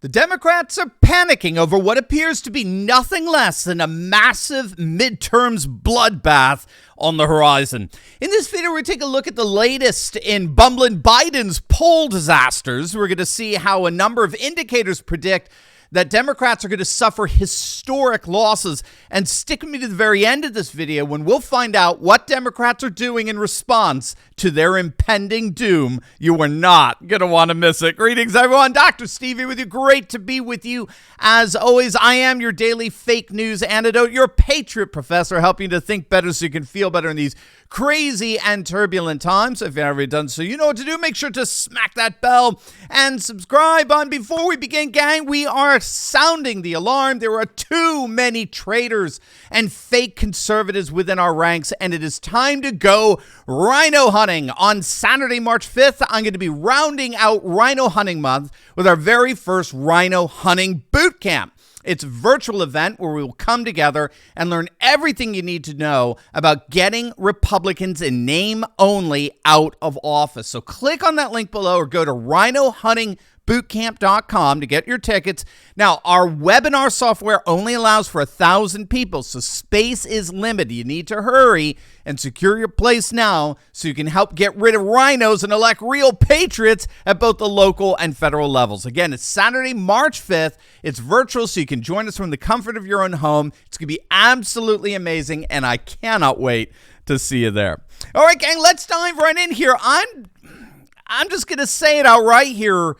The Democrats are panicking over what appears to be nothing less than a massive midterms bloodbath on the horizon. In this video, we're going to take a look at the latest in Bumblin Biden's poll disasters. We're going to see how a number of indicators predict that Democrats are going to suffer historic losses. And stick with me to the very end of this video when we'll find out what Democrats are doing in response to their impending doom. You are not going to want to miss it. Greetings, everyone. Dr. Stevie with you. Great to be with you. As always, I am your daily fake news antidote, your Patriot professor, helping you to think better so you can feel better in these crazy and turbulent times. If you've already done so, you know what to do. Make sure to smack that bell and subscribe. Before we begin, gang, we are sounding the alarm. There are too many traitors and fake conservatives within our ranks, and it is time to go rhino hunting. On Saturday, March 5th, I'm going to be rounding out Rhino Hunting Month with our very first Rhino Hunting Boot Camp. It's a virtual event where we will come together and learn everything you need to know about getting Republicans in name only out of office. So click on that link below or go to rhinohuntingbootcamp.com to get your tickets. Now, our webinar software only allows for 1,000 people, so space is limited. You need to hurry and secure your place now so you can help get rid of rhinos and elect real patriots at both the local and federal levels. Again, it's Saturday, March 5th. It's virtual, so you can join us from the comfort of your own home. It's going to be absolutely amazing, and I cannot wait to see you there. All right, gang, let's dive right in here. I'm just going to say it outright here.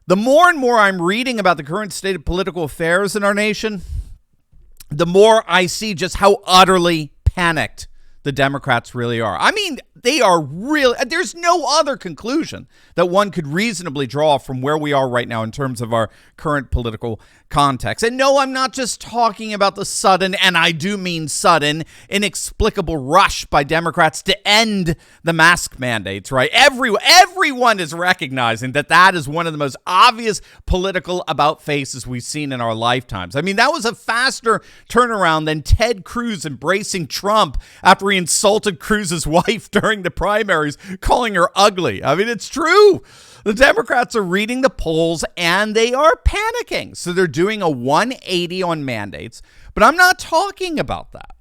The more and more I'm reading about the current state of political affairs in our nation, the more I see just how utterly panicked the Democrats really are. I mean, they are really, there's no other conclusion that one could reasonably draw from where we are right now in terms of our current political context. And no, I'm not just talking about the sudden, and I do mean sudden, inexplicable rush by Democrats to end the mask mandates, right? Everyone is recognizing that that is one of the most obvious political about faces we've seen in our lifetimes. I mean, that was a faster turnaround than Ted Cruz embracing Trump after he insulted Cruz's wife during the primaries, calling her ugly. I mean, it's true. The Democrats are reading the polls and they are panicking. So they're doing a 180 on mandates. But I'm not talking about that.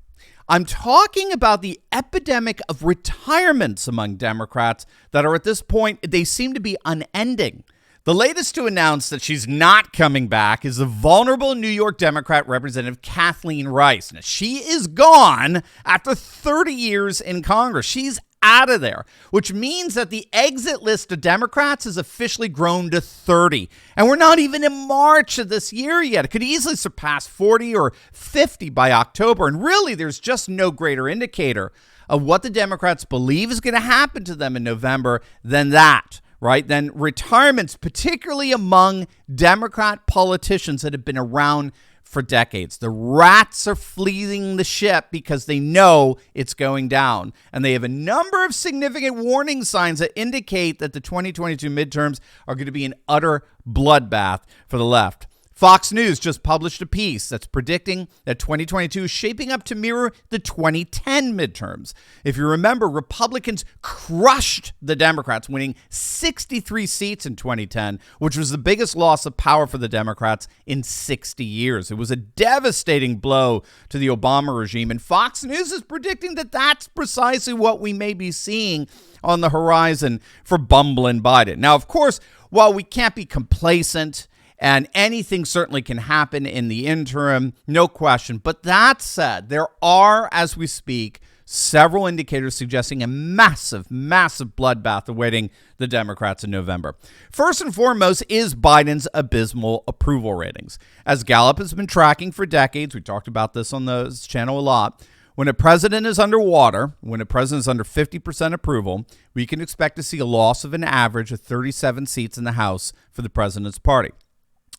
I'm talking about the epidemic of retirements among Democrats that are at this point, they seem to be unending. The latest to announce that she's not coming back is the vulnerable New York Democrat Representative Kathleen Rice. Now, she is gone after 30 years in Congress. She's out of there, which means that the exit list of Democrats has officially grown to 30. And we're not even in March of this year yet. It could easily surpass 40 or 50 by October. And really, there's just no greater indicator of what the Democrats believe is going to happen to them in November than that. Right? Then retirements, particularly among Democrat politicians that have been around for decades. The rats are fleeing the ship because they know it's going down. And they have a number of significant warning signs that indicate that the 2022 midterms are going to be an utter bloodbath for the left. Fox News just published a piece that's predicting that 2022 is shaping up to mirror the 2010 midterms. If you remember, Republicans crushed the Democrats, winning 63 seats in 2010, which was the biggest loss of power for the Democrats in 60 years. It was a devastating blow to the Obama regime, and Fox News is predicting that that's precisely what we may be seeing on the horizon for Bumblin Biden. Now, of course, while we can't be complacent, and anything certainly can happen in the interim, no question. But that said, there are, as we speak, several indicators suggesting a massive, massive bloodbath awaiting the Democrats in November. First and foremost is Biden's abysmal approval ratings. As Gallup has been tracking for decades, we talked about this on this channel a lot, when a president is underwater, when a president is under 50% approval, we can expect to see a loss of an average of 37 seats in the House for the president's party.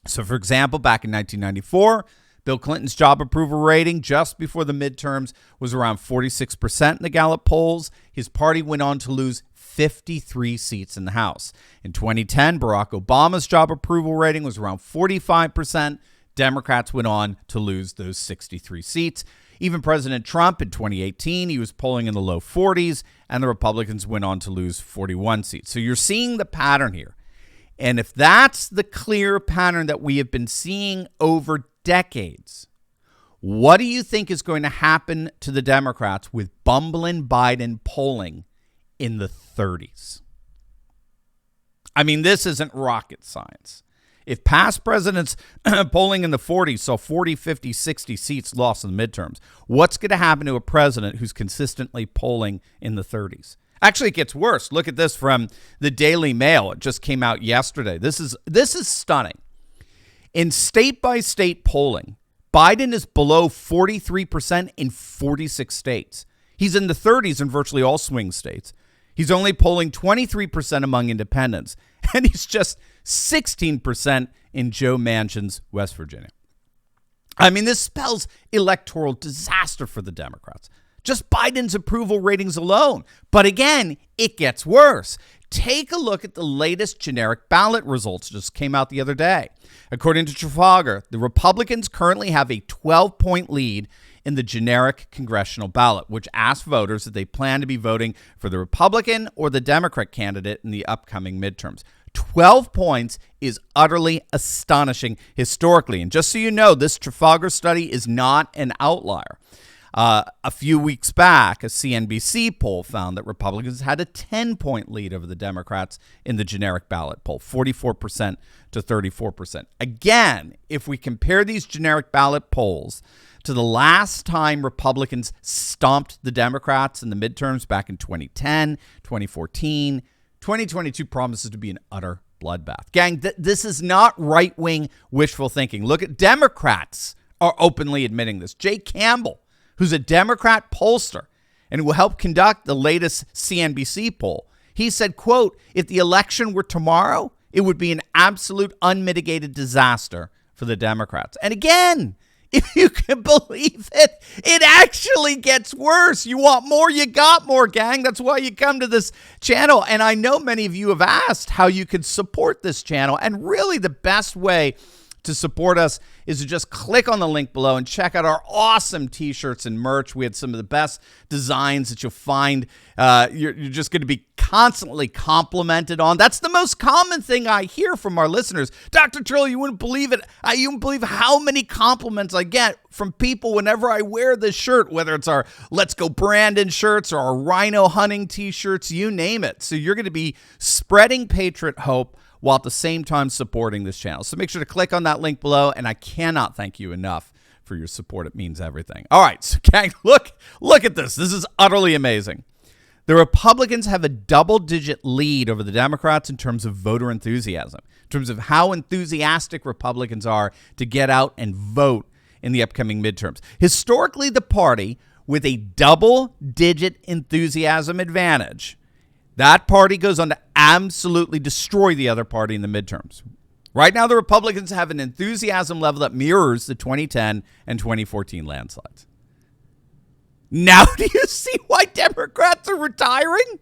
So, for example, back in 1994, Bill Clinton's job approval rating just before the midterms was around 46% in the Gallup polls. His party went on to lose 53 seats in the House. In 2010, Barack Obama's job approval rating was around 45%. Democrats went on to lose those 63 seats. Even President Trump in 2018, he was polling in the low 40s, and the Republicans went on to lose 41 seats. So you're seeing the pattern here. And if that's the clear pattern that we have been seeing over decades, what do you think is going to happen to the Democrats with Bumblin Biden polling in the 30s? I mean, this isn't rocket science. If past presidents polling in the 40s saw 40, 50, 60 seats lost in the midterms, what's going to happen to a president who's consistently polling in the 30s? Actually, it gets worse. Look at this from the Daily Mail. It just came out yesterday. This is stunning. In state-by-state polling, Biden is below 43% in 46 states. He's in the 30s in virtually all swing states. He's only polling 23% among independents, and he's just 16% in Joe Manchin's West Virginia. I mean, this spells electoral disaster for the Democrats. Just Biden's approval ratings alone. But again, it gets worse. Take a look at the latest generic ballot results just came out the other day. According to Trafalgar, the Republicans currently have a 12-point lead in the generic congressional ballot, which asks voters if they plan to be voting for the Republican or the Democrat candidate in the upcoming midterms. 12 points is utterly astonishing historically. And just so you know, this Trafalgar study is not an outlier. A few weeks back, a CNBC poll found that Republicans had a 10-point lead over the Democrats in the generic ballot poll, 44% to 34%. Again, if we compare these generic ballot polls to the last time Republicans stomped the Democrats in the midterms back in 2010, 2014, 2022 promises to be an utter bloodbath. Gang, this is not right-wing wishful thinking. Look at Democrats are openly admitting this. Jay Campbell, who's a Democrat pollster and will help conduct the latest CNBC poll, he said, quote, if the election were tomorrow, it would be an absolute unmitigated disaster for the Democrats. And again, if you can believe it, it actually gets worse. You want more, you got more, gang. That's why you come to this channel. And I know many of you have asked how you can support this channel. And really the best way to support us is to just click on the link below and check out our awesome t-shirts and merch. We had some of the best designs that you'll find. You're just going to be constantly complimented on. That's the most common thing I hear from our listeners. Dr. Turley, you wouldn't believe it. You wouldn't believe how many compliments I get from people whenever I wear this shirt, whether it's our Let's Go Brandon shirts or our Rhino Hunting t-shirts, you name it. So you're going to be spreading Patriot hope while at the same time supporting this channel. So make sure to click on that link below, and I cannot thank you enough for your support. It means everything. All right, so gang, look at this. This is utterly amazing. The Republicans have a double-digit lead over the Democrats in terms of voter enthusiasm, in terms of how enthusiastic Republicans are to get out and vote in the upcoming midterms. Historically, the party with a double-digit enthusiasm advantage, that party goes on to absolutely destroy the other party in the midterms. Right now, the Republicans have an enthusiasm level that mirrors the 2010 and 2014 landslides. Now, do you see why Democrats are retiring?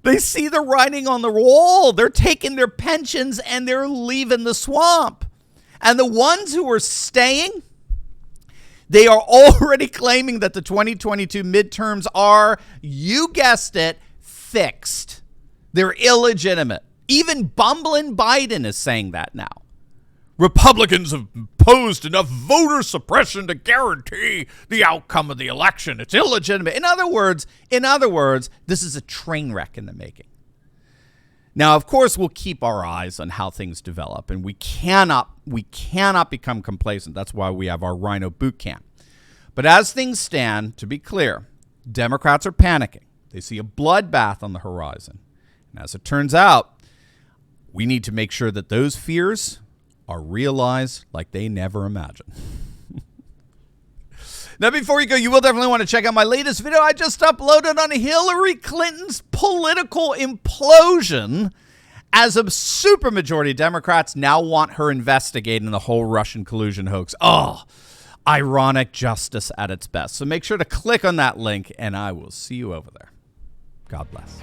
They see the writing on the wall. They're taking their pensions and they're leaving the swamp. And the ones who are staying, they are already claiming that the 2022 midterms are, you guessed it, fixed. They're illegitimate. Even Bumblin Biden is saying that now. Republicans have imposed enough voter suppression to guarantee the outcome of the election. It's illegitimate. In other words, this is a train wreck in the making. Now, of course, we'll keep our eyes on how things develop, and we cannot become complacent. That's why we have our Rhino boot camp. But as things stand, to be clear, Democrats are panicking. They see a bloodbath on the horizon. And as it turns out, we need to make sure that those fears are realized like they never imagined. Now, before you go, you will definitely want to check out my latest video I just uploaded on Hillary Clinton's political implosion, as a supermajority of Democrats now want her investigating the whole Russian collusion hoax. Oh, ironic justice at its best. So make sure to click on that link, and I will see you over there. God bless.